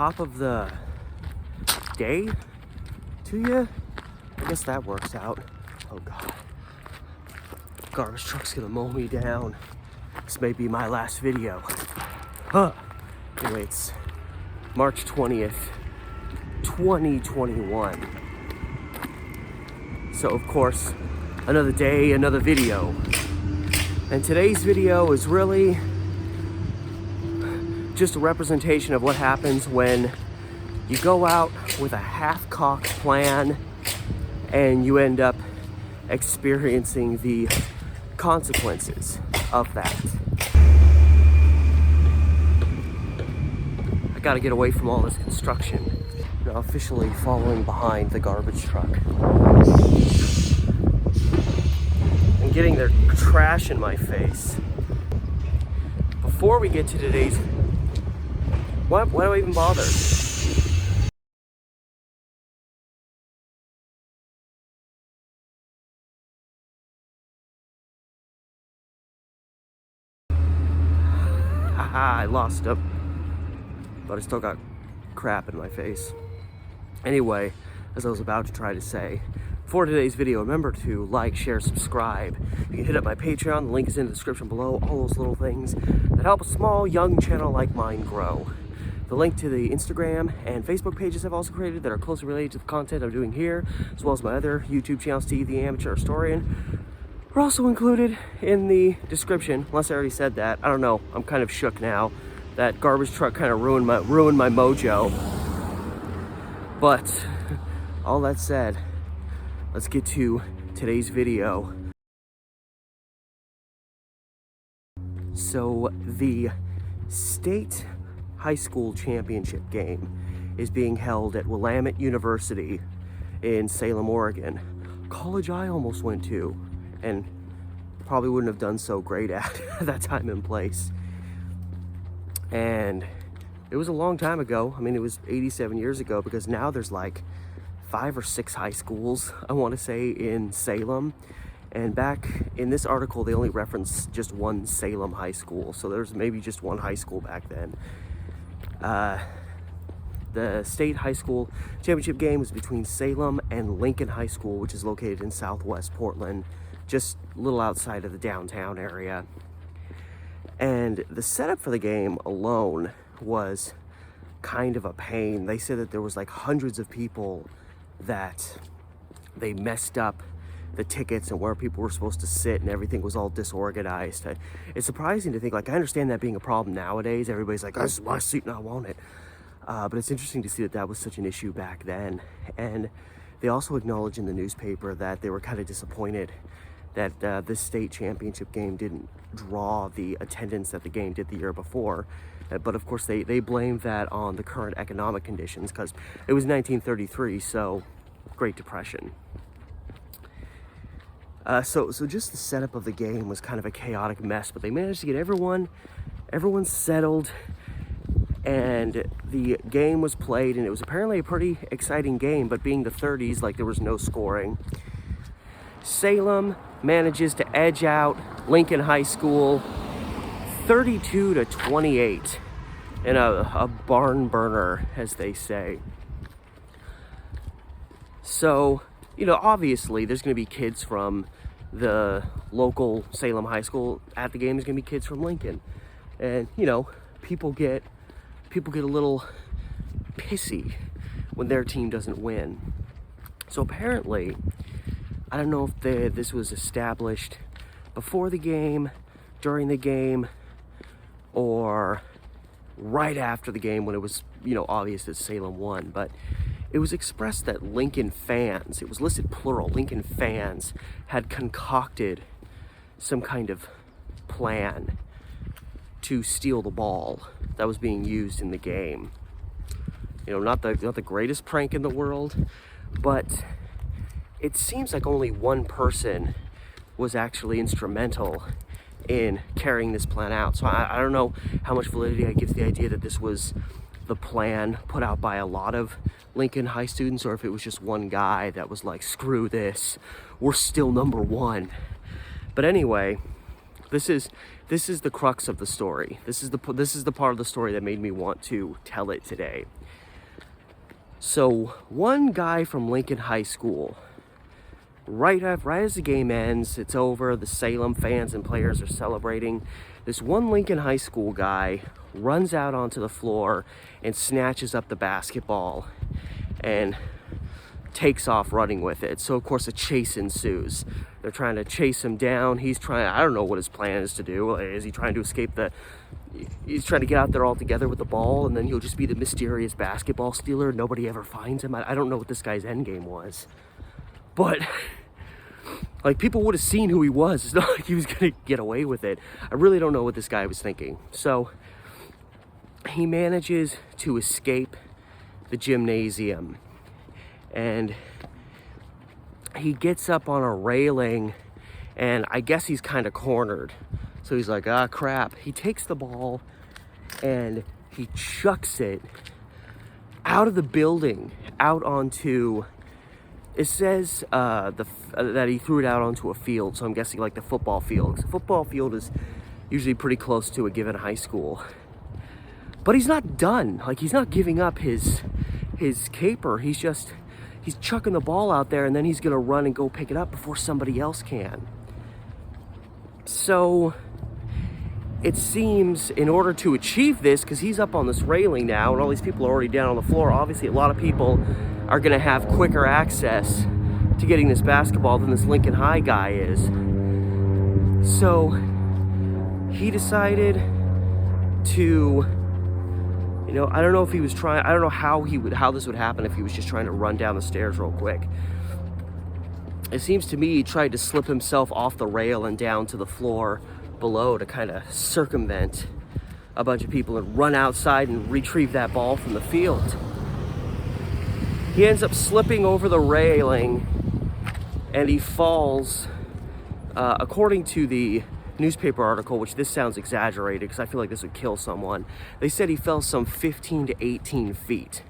top of the day to you. I guess that works out. Oh God. Garbage truck's gonna mow me down. This may be my last video. Huh. Anyway, it's March 20th, 2021. So of course, another day, another video. And today's video is really just a representation of what happens when you go out with a half-cocked plan and you end up experiencing the consequences of that. I gotta get away from all this construction. Now officially following behind the garbage truck. And getting their trash in my face. Before we get to today's... Why do I even bother? Haha, I lost him. But I still got crap in my face. Anyway, as I was about to try to say, for today's video, remember to like, share, subscribe. You can hit up my Patreon, the link is in the description below, all those little things that help a small, young channel like mine grow. The link to the Instagram and Facebook pages I've also created that are closely related to the content I'm doing here, as well as my other YouTube channel, Steve the Amateur Historian, are also included in the description, unless I already said that. I don't know, I'm kind of shook now. That garbage truck kind of ruined my mojo. But, all that said, let's get to today's video. So, the state high school championship game is being held at Willamette University in Salem, Oregon. College I almost went to, and probably wouldn't have done so great at that time and place. And it was a long time ago. I mean, it was 87 years ago, because now there's like 5 or 6 high schools, I want to say, in Salem. And back in this article, they only reference just one Salem high school. So there's maybe just one high school back then. The state high school championship game was between Salem and Lincoln High School, which is located in southwest Portland, just a little outside of the downtown area. And the setup for the game alone was kind of a pain. They said that there was like hundreds of people that they messed up the tickets and where people were supposed to sit, and everything was all disorganized. It's surprising to think, like, I understand that being a problem nowadays. Everybody's like, this is my seat and I want it. But it's interesting to see that that was such an issue back then. And they also acknowledged in the newspaper that they were kind of disappointed that this state championship game didn't draw the attendance that the game did the year before. But of course they blamed that on the current economic conditions, because it was 1933, so Great Depression. So just the setup of the game was kind of a chaotic mess, but they managed to get everyone settled, and the game was played, and it was apparently a pretty exciting game, but being the 30s, like, there was no scoring. Salem manages to edge out Lincoln High School 32-28 in a barn burner, as they say. So, you know, obviously there's going to be kids from the local Salem High School at the game. There's going to be kids from Lincoln. And, you know, people get a little pissy when their team doesn't win. So apparently, I don't know if this was established before the game, during the game, or right after the game when it was, you know, obvious that Salem won, but it was expressed that Lincoln fans, it was listed plural, Lincoln fans had concocted some kind of plan to steal the ball that was being used in the game. You know, not the greatest prank in the world, but it seems like only one person was actually instrumental in carrying this plan out. So I don't know how much validity I give to the idea that this was the plan put out by a lot of Lincoln High students, or if it was just one guy that was like, screw this, we're still number one. But anyway, this is this is the crux of the story. This is the part of the story that made me want to tell it today. So one guy from Lincoln High School, right as the game ends, it's over, the Salem fans and players are celebrating. This one Lincoln High School guy runs out onto the floor and snatches up the basketball and takes off running with it. So of course a chase ensues. They're trying to chase him down. I don't know what his plan is to do. Is he trying to escape he's trying to get out there all together with the ball, and then he'll just be the mysterious basketball stealer. Nobody ever finds him. I don't know what this guy's end game was. But like, people would have seen who he was. It's not like he was gonna get away with it. I really don't know what this guy was thinking. So he manages to escape the gymnasium, and he gets up on a railing, and I guess he's kind of cornered. So he's like, ah, crap. He takes the ball and he chucks it out of the building, out onto, it says that he threw it out onto a field. So I'm guessing like the football field. 'Cause the football field is usually pretty close to a given high school. But he's not done. Like, he's not giving up his caper. He's chucking the ball out there, and then he's gonna run and go pick it up before somebody else can. So it seems, in order to achieve this, because he's up on this railing now and all these people are already down on the floor, obviously a lot of people are gonna have quicker access to getting this basketball than this Lincoln High guy is. So he decided to, I don't know if he was trying, I don't know how this would happen if he was just trying to run down the stairs real quick. It seems to me he tried to slip himself off the rail and down to the floor below to kind of circumvent a bunch of people and run outside and retrieve that ball from the field. He ends up slipping over the railing and he falls, according to the newspaper article, which this sounds exaggerated because I feel like this would kill someone. They said he fell some 15 to 18 feet.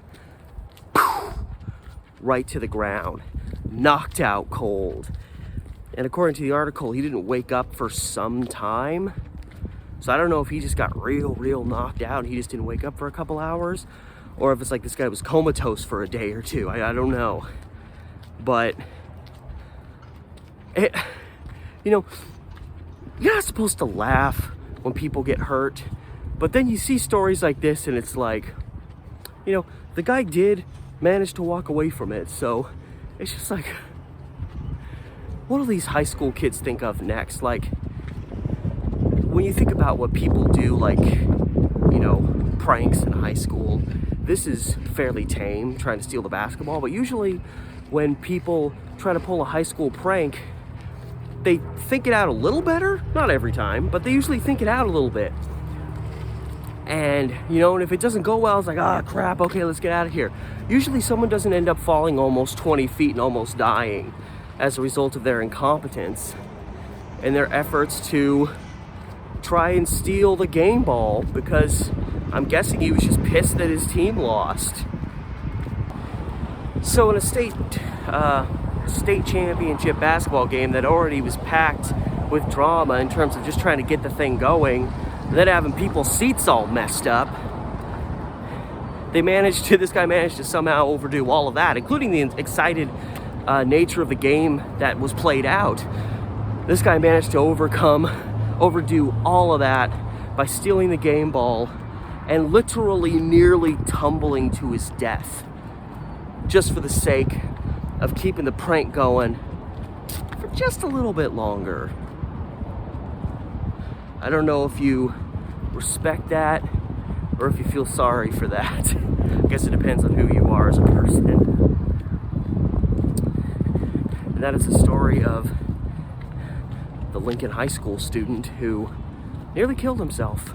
Right to the ground. Knocked out cold. And according to the article, he didn't wake up for some time. So I don't know if he just got real knocked out and he just didn't wake up for a couple hours, or if it's like this guy was comatose for a day or two. I don't know. But you're not supposed to laugh when people get hurt, but then you see stories like this and it's like, the guy did manage to walk away from it. So it's just like, what do these high school kids think of next? Like, when you think about what people do, like, pranks in high school, this is fairly tame, trying to steal the basketball. But usually when people try to pull a high school prank, they think it out a little better. Not every time, but they usually think it out a little bit. And, and if it doesn't go well, it's like, ah, crap, okay, let's get out of here. Usually someone doesn't end up falling almost 20 feet and almost dying as a result of their incompetence and their efforts to try and steal the game ball, because I'm guessing he was just pissed that his team lost. So in a state championship basketball game that already was packed with drama in terms of just trying to get the thing going, and then having people's seats all messed up, this guy managed to somehow overdo all of that, including the excited nature of the game that was played out. This guy managed to overdo all of that by stealing the game ball and literally nearly tumbling to his death, just for the sake of keeping the prank going for just a little bit longer. I don't know if you respect that or if you feel sorry for that. I guess it depends on who you are as a person. And that is the story of the Lincoln High School student who nearly killed himself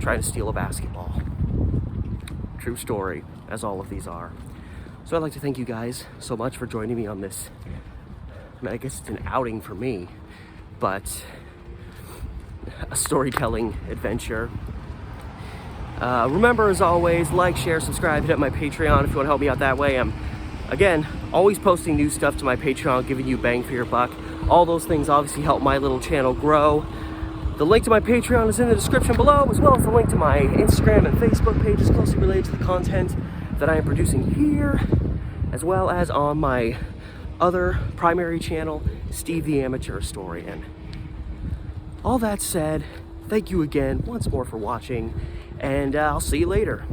trying to steal a basketball. True story, as all of these are. So I'd like to thank you guys so much for joining me on this. I guess it's an outing for me, but a storytelling adventure. Remember, as always, like, share, subscribe, hit up my Patreon if you want to help me out that way. I'm, again, always posting new stuff to my Patreon, giving you bang for your buck. All those things obviously help my little channel grow. The link to my Patreon is in the description below, as well as the link to my Instagram and Facebook pages closely related to the content that I am producing here, as well as on my other primary channel, Steve the Amateur Historian. All that said, thank you again once more for watching, and I'll see you later.